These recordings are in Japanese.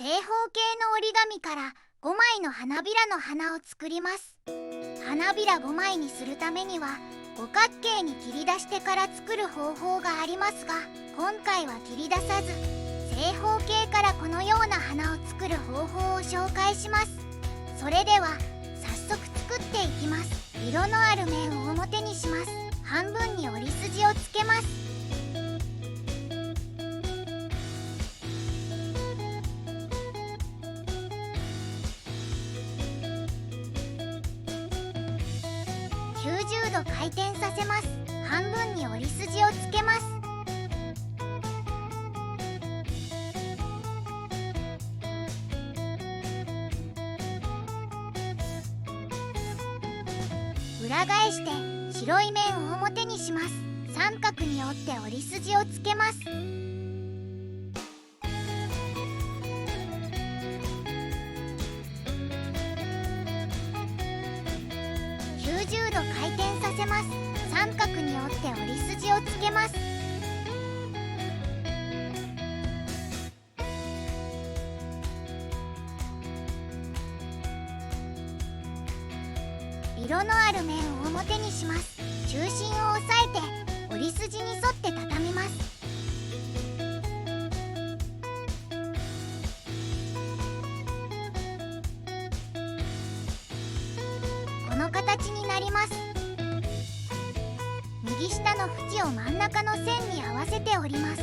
正方形の折り紙から5枚の花びらの花を作ります。花びら5枚にするためには五角形に切り出してから作る方法がありますが、今回は切り出さず正方形からこのような花を作る方法を紹介します。それでは早速作っていきます。色のある面を表にします。半分に折り筋をつけます。90度回転させます。半分に折り筋をつけます。裏返して白い面を表にします。三角に折って折り筋をつけます。90度回転させます。三角に折って折り筋をつけます。色のある面を表にします。中心を押さえて折り筋に沿って畳みます。この形になります。右下の縁を真ん中の線に合わせて折ります。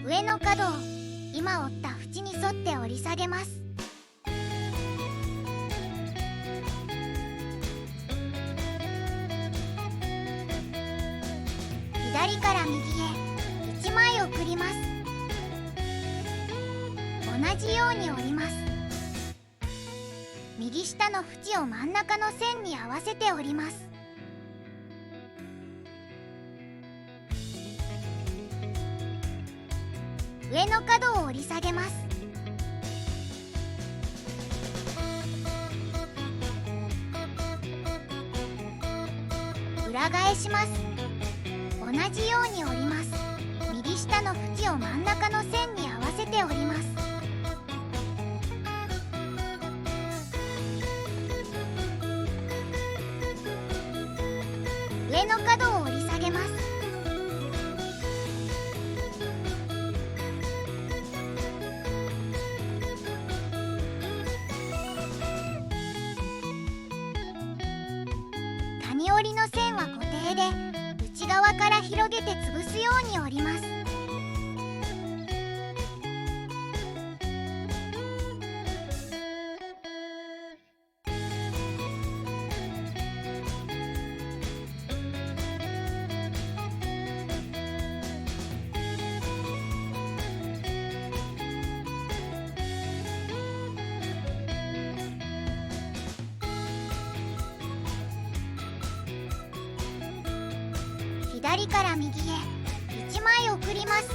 上の角を今折った縁に沿って折り下げます。左から右へ1枚送ります。同じように折ります。右下の縁を真ん中の線に合わせて折ります。上の角を折り下げます。裏返します。同じように折ります。右下の縁を真ん中の線に合わせて折ります。上の角を折り下げます。谷折りの線は固定で内側から広げて潰すように折ります。左から右へ1枚送ります。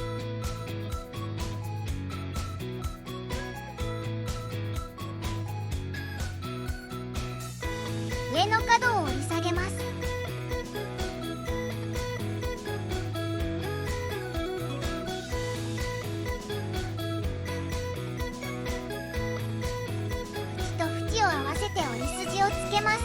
上の角を折り下げます。縁と縁を合わせて折り筋をつけます。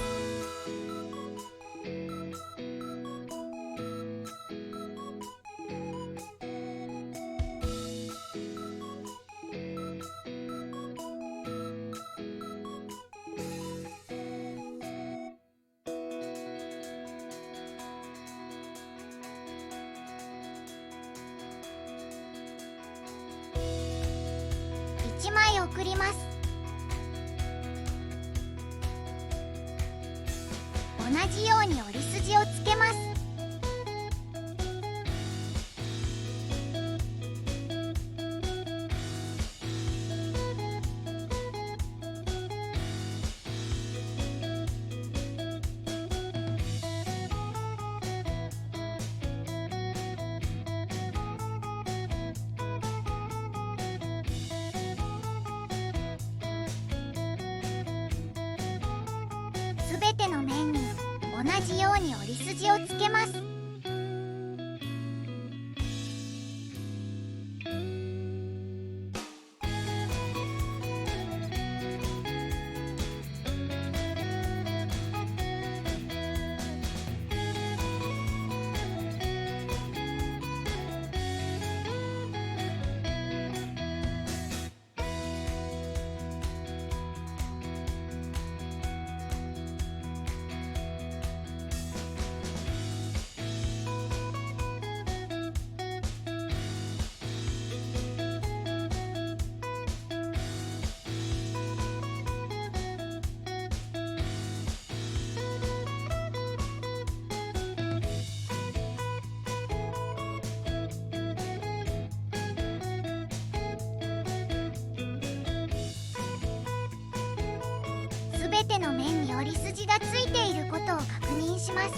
1枚送ります。同じように折り筋をつけます。じように折り筋をつけます。すべての面に折り筋がついていることを確認します。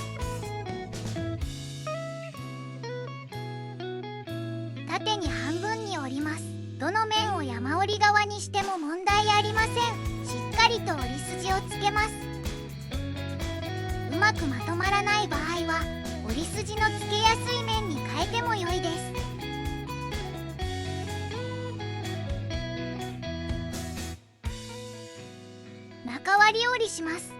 縦に半分に折ります。どの面を山折り側にしても問題ありません。しっかりと折り筋をつけます。うまくまとまらない場合は折り筋のつけやすい面に変えても良いです。中割り折りします。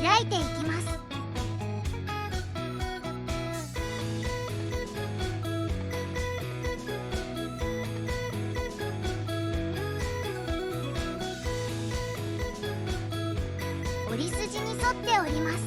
開いていきます。折り筋に沿って折ります。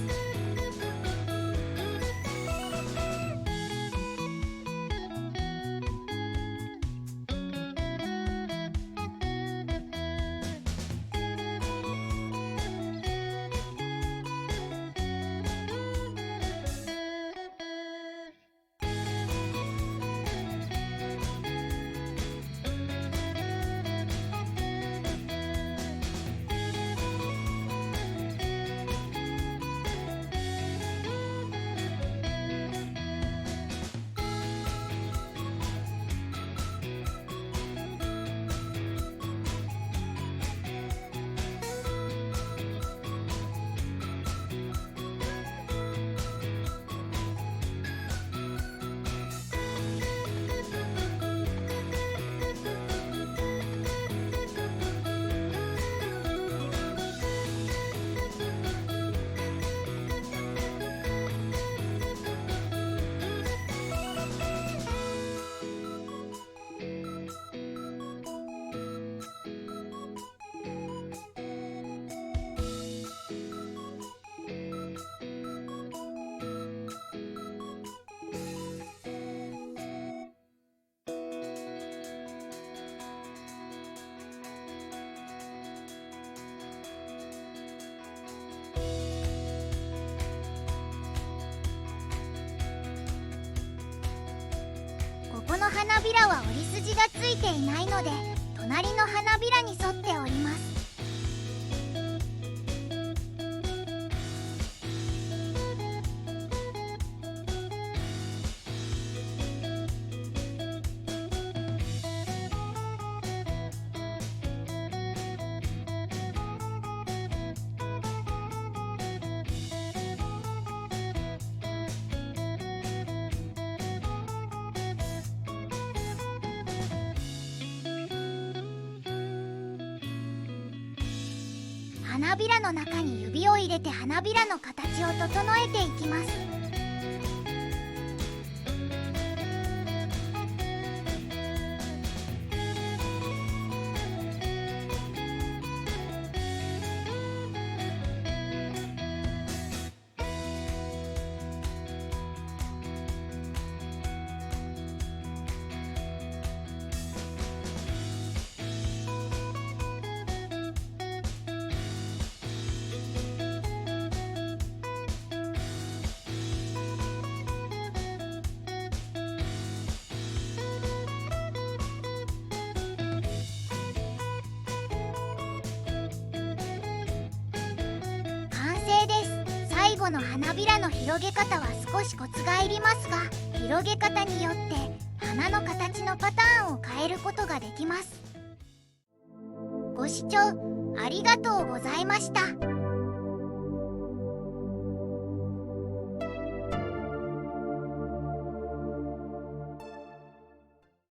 ここの花びらは折り筋がついていないので、隣の花びらに沿って折ります。花びらの中に指を入れて花びらの形を整えていきます。後の花びらの広げ方は少しコツがいりますが、広げ方によって花の形のパターンを変えることができます。ご視聴ありがとうございました。